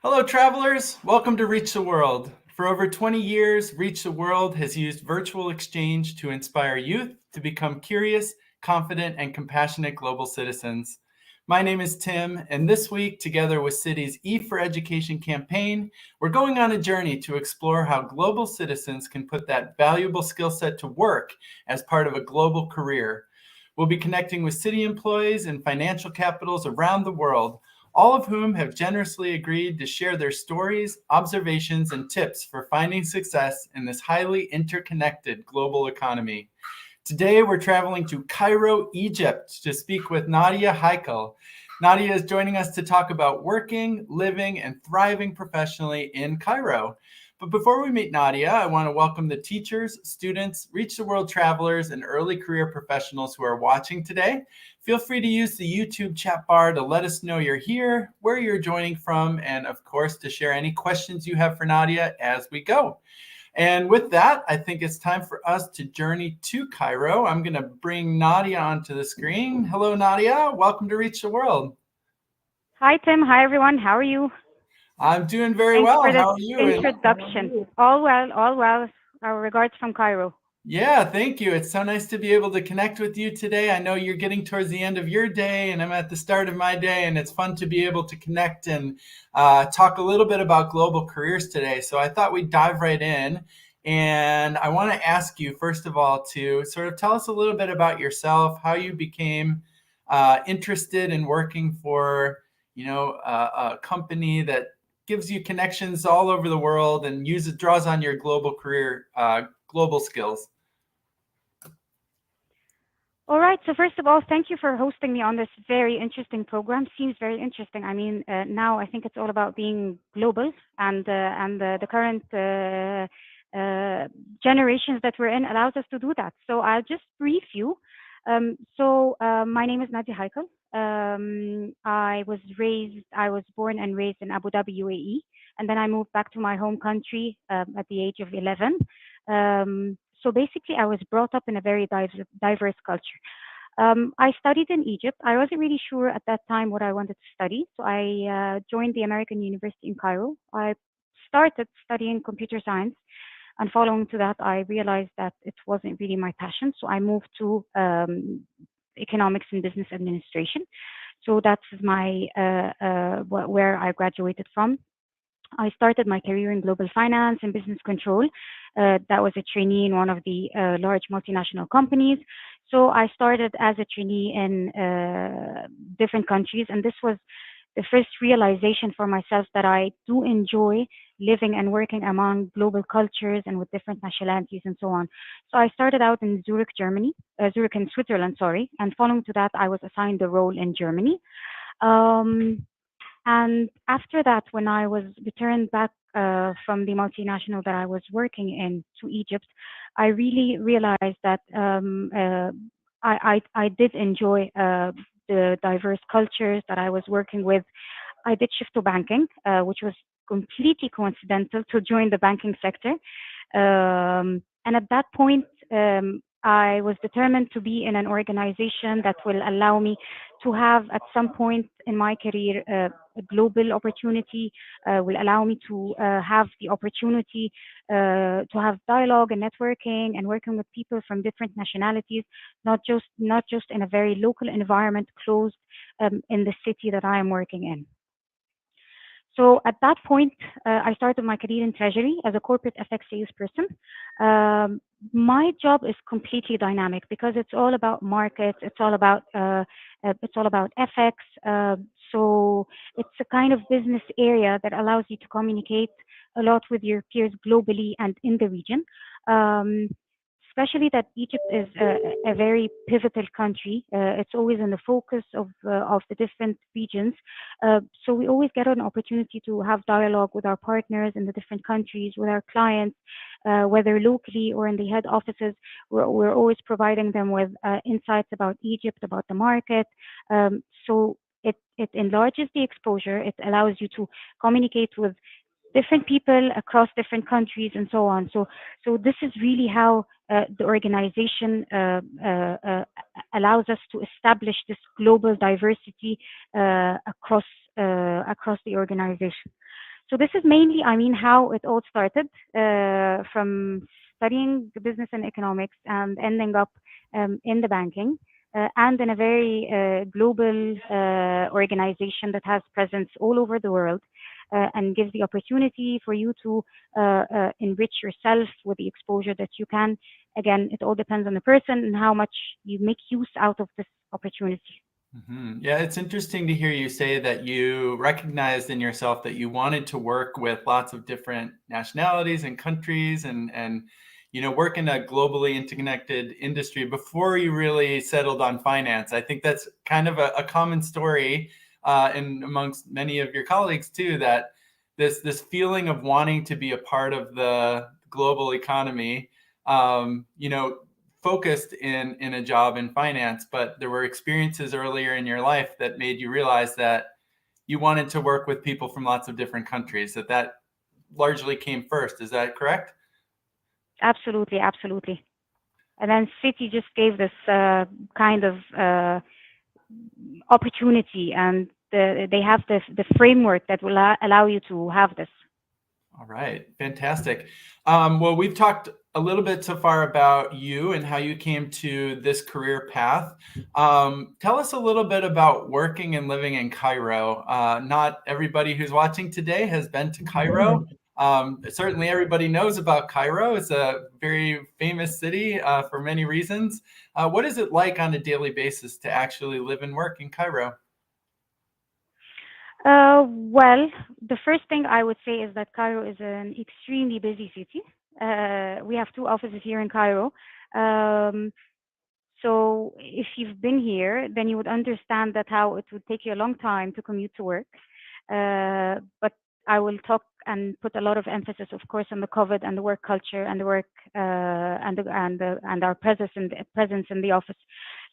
Hello, travelers. Welcome to Reach the World. For over 20 years, Reach the World has used virtual exchange to inspire youth to become curious, confident, and compassionate global citizens. My name is Tim, and this week, together with Citi's E for Education campaign, we're going on a journey to explore how global citizens can put that valuable skill set to work as part of a global career. We'll be connecting with Citi employees in financial capitals around the world, all of whom have generously agreed to share their stories, observations, and tips for finding success in this highly interconnected global economy. Today, we're traveling to Cairo, Egypt to speak with Nadia Heikel. Nadia is joining us to talk about working, living, and thriving professionally in Cairo. But before we meet Nadia, I want to welcome the teachers, students, Reach the World travelers, and early career professionals who are watching today. Feel free to use the YouTube chat bar to let us know you're here, where you're joining from, and of course, to share any questions you have for Nadia as we go. And with that, I think it's time for us to journey to Cairo. I'm going to bring Nadia onto the screen. Hello, Nadia. Welcome to Reach the World. Hi, Tim. Hi, everyone. How are you? I'm doing very Thanks well. for this How are you? introduction. All well, all well. Our regards from Cairo. Yeah, thank you. It's so nice to be able to connect with you today. I know you're getting towards the end of your day, and I'm at the start of my day, and it's fun to be able to connect and talk a little bit about global careers today. So I thought we'd dive right in. And I want to ask you, first of all, to sort of tell us a little bit about yourself, how you became interested in working for, a company that gives you connections all over the world and draws on your global career, global skills. All right. So first of all, thank you for hosting me on this very interesting program. Seems very interesting. I mean, now I think it's all about being global, and the current generations that we're in allows us to do that. So I'll just brief you. My name is Nadia Heikel. I was born and raised in Abu Dhabi, UAE, and then I moved back to my home country at the age of 11. So basically, I was brought up in a very diverse culture. I studied in Egypt. I wasn't really sure at that time what I wanted to study, so I joined the American University in Cairo. I started studying computer science, and following to that, I realized that it wasn't really my passion, so I moved to economics and business administration. So that's where I graduated from. I started my career in global finance and business control. That was a trainee in one of the large multinational companies. So I started as a trainee in different countries, and this was the first realization for myself that I do enjoy living and working among global cultures and with different nationalities and so on. So I started out in Zurich in Switzerland, sorry, and following to that, I was assigned a role in Germany. Um, and after that, when I was returned back from the multinational that I was working in to Egypt, I really realized that I did enjoy the diverse cultures that I was working with. I did shift to banking, which was completely coincidental to join the banking sector. And at that point, I was determined to be in an organization that will allow me to have, at some point in my career, a global opportunity, will allow me to have the opportunity to have dialogue and networking and working with people from different nationalities, not just in a very local environment, closed in the city that I am working in. So at that point, I started my career in treasury as a corporate FX salesperson. My job is completely dynamic because it's all about markets. It's all about FX. So it's a kind of business area that allows you to communicate a lot with your peers globally and in the region. Um, Especially that Egypt is a very pivotal country. It's always in the focus of the different regions. So we always get an opportunity to have dialogue with our partners in the different countries, with our clients, whether locally or in the head offices. We're always providing them with insights about Egypt, about the market. So it enlarges the exposure. It allows you to communicate with different people across different countries and so on. So this is really how the organization allows us to establish this global diversity across the organization. So this is mainly, I mean, how it all started from studying business and economics and ending up in the banking and in a very global organization that has presence all over the world and gives the opportunity for you to enrich yourself with the exposure that you can. Again, it all depends on the person and how much you make use out of this opportunity. Yeah, it's interesting to hear you say that you recognized in yourself that you wanted to work with lots of different nationalities and countries and work in a globally interconnected industry before you really settled on finance. I think that's kind of a common story in amongst many of your colleagues too, that this feeling of wanting to be a part of the global economy, focused in a job in finance, but there were experiences earlier in your life that made you realize that you wanted to work with people from lots of different countries, that largely came first. Is that correct? Absolutely, absolutely. And then Citi just gave this kind of opportunity, and they have the framework that will allow you to have this. All right, fantastic. Well, we've talked a little bit so far about you and how you came to this career path. Tell us a little bit about working and living in Cairo. Not everybody who's watching today has been to Cairo. Certainly, everybody knows about Cairo. It's a very famous city for many reasons. What is it like on a daily basis to actually live and work in Cairo? Well, the first thing I would say is that Cairo is an extremely busy city. We have two offices here in Cairo. Um, so if you've been here, then you would understand that how it would take you a long time to commute to work. But I will talk and put a lot of emphasis, of course, on the COVID and the work culture and the work and our presence in the office.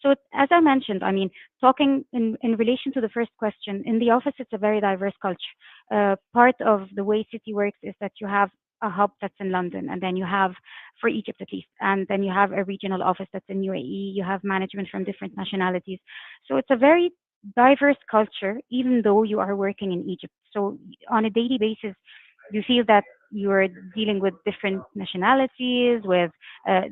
So as I mentioned, I mean, talking in relation to the first question, in the office, it's a very diverse culture. Part of the way City works is that you have a hub that's in London, and then you have, for Egypt at least, and then you have a regional office that's in UAE. You have management from different nationalities. So it's a very diverse culture, even though you are working in Egypt. So on a daily basis, you feel that you're dealing with different nationalities, with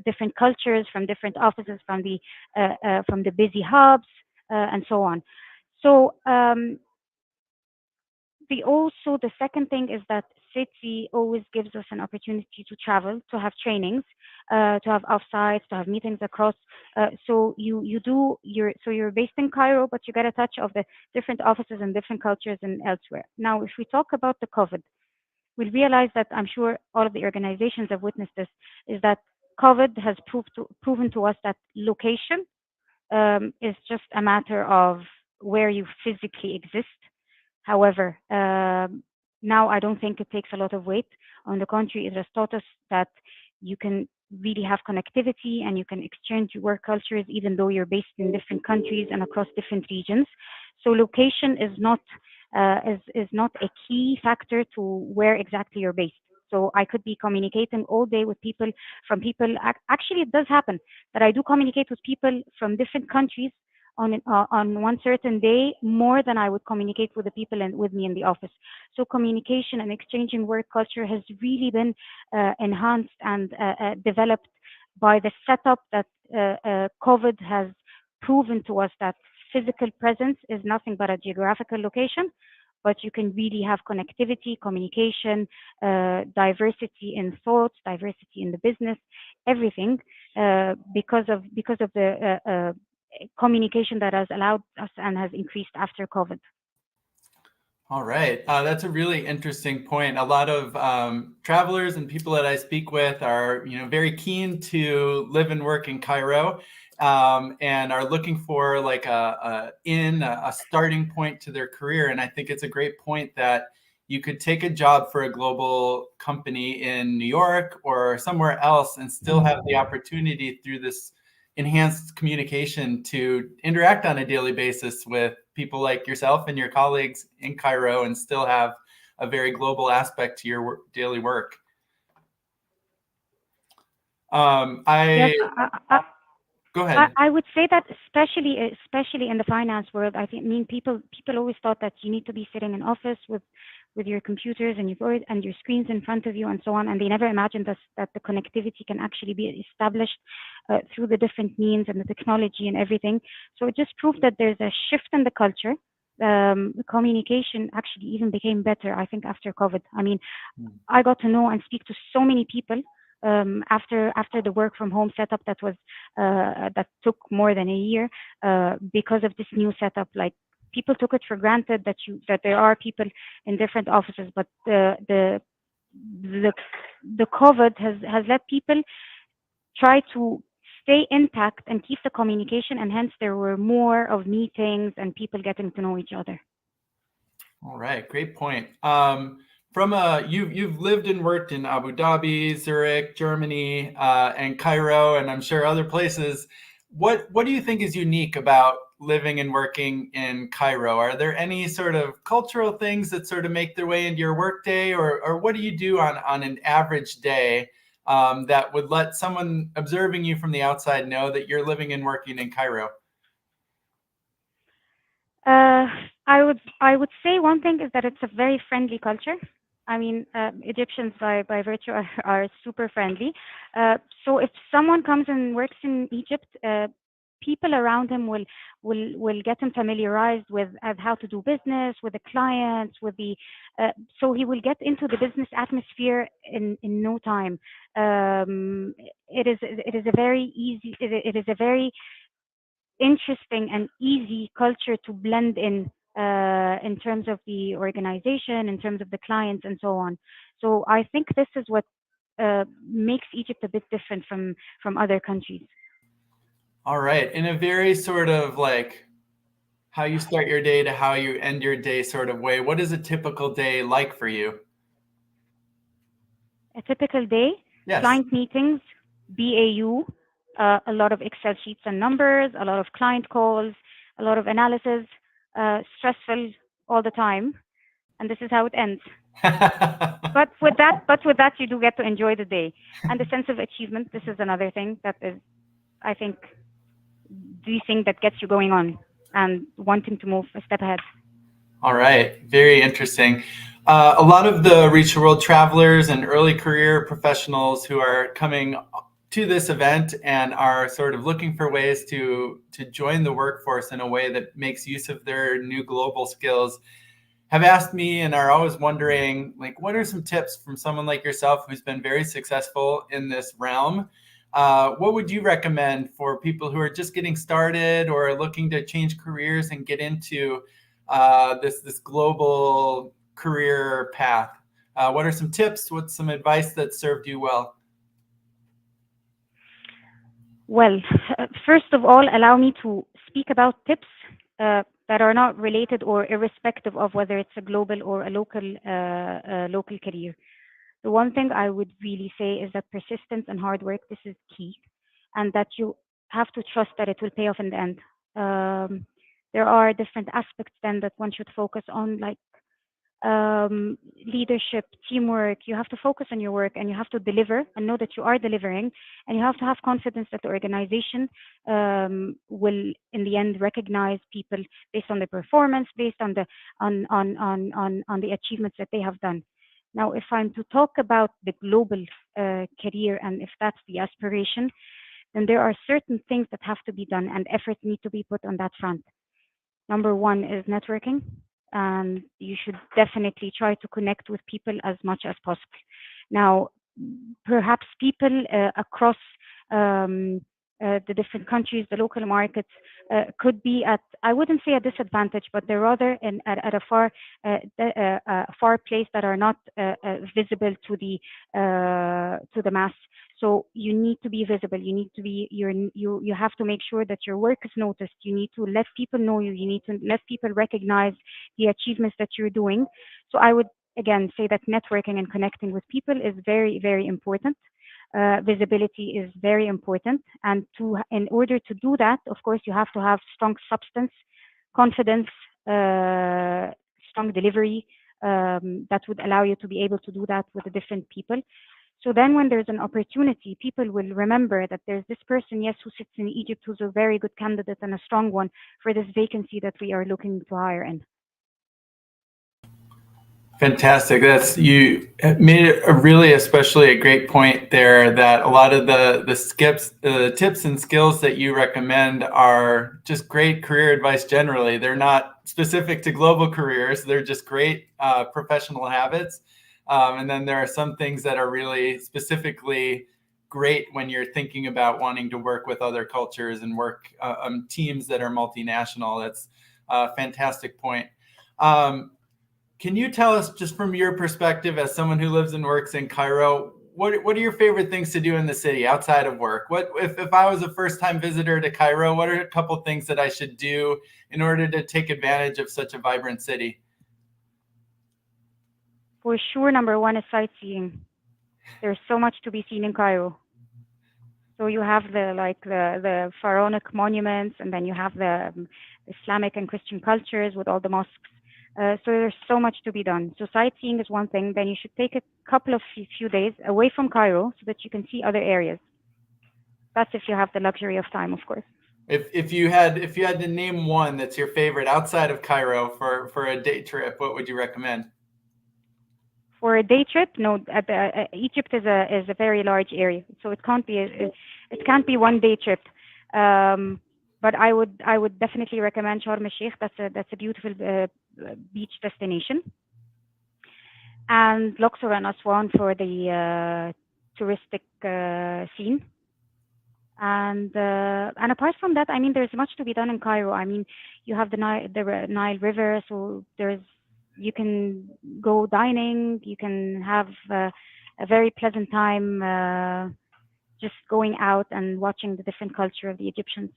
different cultures from different offices, from the busy hubs, and so on. So the second thing is that City always gives us an opportunity to travel, to have trainings, to have offsites, to have meetings across. So you're based in Cairo, but you get a touch of the different offices and different cultures and elsewhere. Now, if we talk about the COVID, we realize that I'm sure all of the organizations have witnessed this, is that COVID has proven to us that location is just a matter of where you physically exist. However, now I don't think it takes a lot of weight. On the contrary, it has taught us that you can really have connectivity and you can exchange work cultures even though you're based in different countries and across different regions. So location is not a key factor to where exactly you're based. So I could be communicating all day with people Actually, it does happen that I do communicate with people from different countries on one certain day more than I would communicate with the people with me in the office. So communication and exchanging work culture has really been enhanced and developed by the setup that COVID has proven to us that physical presence is nothing but a geographical location, but you can really have connectivity, communication, diversity in thoughts, diversity in the business, everything, because of the communication that has allowed us and has increased after COVID. All right. That's a really interesting point. A lot of travelers and people that I speak with are, very keen to live and work in Cairo, and are looking for like a starting point to their career. And I think it's a great point that you could take a job for a global company in New York or somewhere else and still have the opportunity through this enhanced communication to interact on a daily basis with people like yourself and your colleagues in Cairo and still have a very global aspect to your daily work. Yes, Go I, ahead. I would say that especially in the finance world, I mean people always thought that you need to be sitting in office with with your computers and your screens in front of you and so on, and they never imagined that the connectivity can actually be established through the different means and the technology and everything. So it just proved that there's a shift in the culture. Communication actually even became better, I think, after COVID. I mean, I got to know and speak to so many people after the work from home setup that took more than a year because of this new setup. Like, people took it for granted that there are people in different offices, but the the COVID has let people try to stay intact and keep the communication, and hence there were more of meetings and people getting to know each other. All right, great point. You've lived and worked in Abu Dhabi, Zurich, Germany, and Cairo, and I'm sure other places. What do you think is unique about living and working in Cairo? Are there any sort of cultural things that sort of make their way into your workday, or what do you do on an average day that would let someone observing you from the outside know that you're living and working in Cairo? Uh, I would say one thing is that it's a very friendly culture. I mean, Egyptians by virtue are super friendly. So if someone comes and works in Egypt, people around him will get him familiarized with how to do business with the clients, so he will get into the business atmosphere in no time. It is a very easy. It is a very interesting and easy culture to blend in terms of the organization, in terms of the clients, and so on. So I think this is what makes Egypt a bit different from other countries. All right, in a very sort of like how you start your day to how you end your day sort of way, what is a typical day like for you? A typical day: Yes. client meetings, BAU, a lot of Excel sheets and numbers, a lot of client calls, a lot of analysis, stressful all the time, and this is how it ends. But with that, you do get to enjoy the day and the sense of achievement. This is another thing that is, I think, the thing that gets you going on and wanting to move a step ahead. All right, very interesting. A lot of the Reach the World travelers and early career professionals who are coming to this event and are sort of looking for ways to join the workforce in a way that makes use of their new global skills have asked me and are always wondering, like, what are some tips from someone like yourself who's been very successful in this realm? What would you recommend for people who are just getting started or looking to change careers and get into this global career path? What are some tips? What's some advice that served you well? Well, first of all, allow me to speak about tips that are not related or irrespective of whether it's a global or a local career. The one thing I would really say is that persistence and hard work, this is key, and that you have to trust that it will pay off in the end. There are different aspects then that one should focus on, like leadership, teamwork. You have to focus on your work and you have to deliver and know that you are delivering. And you have to have confidence that the organization will, in the end, recognize people based on their performance, based on the achievements that they have done. Now, if I'm to talk about the global career and if that's the aspiration, then there are certain things that have to be done and efforts need to be put on that front. Number one is networking, and you should definitely try to connect with people as much as possible. Now, perhaps people across the different countries, the local markets, could be at, I wouldn't say a disadvantage, but they're rather at a far place that are not visible to the mass. So you need to be visible. You need to be you have to make sure that your work is noticed. You need to let people know you. You need to let people recognize the achievements that you're doing. So I would again say that networking and connecting with people is very, very important. Visibility is very important, and in order to do that, of course, you have to have strong substance, confidence, strong delivery that would allow you to be able to do that with the different people. So then when there's an opportunity, people will remember that there's this person, yes, who sits in Egypt, who's a very good candidate and a strong one for this vacancy that we are looking to hire in. Fantastic. You made it especially a great point there, that a lot of the tips and skills that you recommend are just great career advice generally. They're not specific to global careers. They're just great professional habits. And then there are some things that are really specifically great when you're thinking about wanting to work with other cultures and work on teams that are multinational. That's a fantastic point. Can you tell us, just from your perspective as someone who lives and works in Cairo, what are your favorite things to do in the city outside of work? What if I was a first-time visitor to Cairo, what are a couple things that I should do in order to take advantage of such a vibrant city? For sure, number one is sightseeing. There's so much to be seen in Cairo. So you have the pharaonic monuments, and then you have the Islamic and Christian cultures with all the mosques. So there's so much to be done. So sightseeing is one thing. Then you should take a couple of few days away from Cairo so that you can see other areas. That's if you have the luxury of time, of course. If you had to name one that's your favorite outside of Cairo for a day trip, what would you recommend? For a day trip, no. Egypt is a very large area, so it can't be one day trip. But I would definitely recommend Sharm el-Sheikh. That's a beautiful beach destination, and Luxor and Aswan for the touristic scene. And apart from that, I mean, there's much to be done in Cairo. I mean, you have the Nile River, so you can go dining, you can have a very pleasant time just going out and watching the different culture of the Egyptians.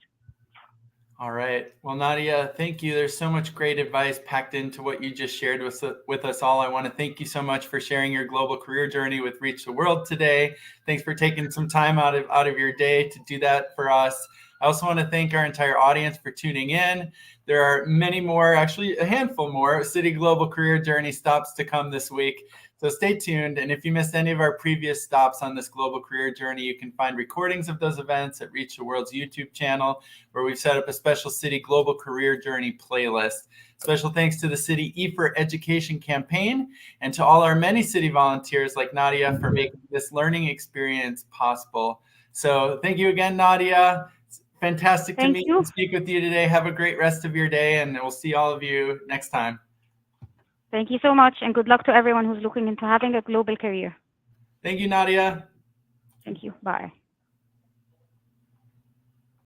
All right. Well, Nadia, thank you. There's so much great advice packed into what you just shared with us all. I want to thank you so much for sharing your global career journey with Reach the World today. Thanks for taking some time out of your day to do that for us. I also want to thank our entire audience for tuning in. There are many more, actually a handful more, Citi Global Career Journey stops to come this week. So stay tuned. And if you missed any of our previous stops on this global career journey, you can find recordings of those events at Reach the World's YouTube channel, where we've set up a special Citi Global Career Journey playlist. Special thanks to the Citi E4 Education Campaign and to all our many Citi volunteers like Nadia for making this learning experience possible. So thank you again, Nadia. It's fantastic to meet and speak with you today. Have a great rest of your day, and we'll see all of you next time. Thank you so much, and good luck to everyone who's looking into having a global career. Thank you, Nadia. Thank you. Bye.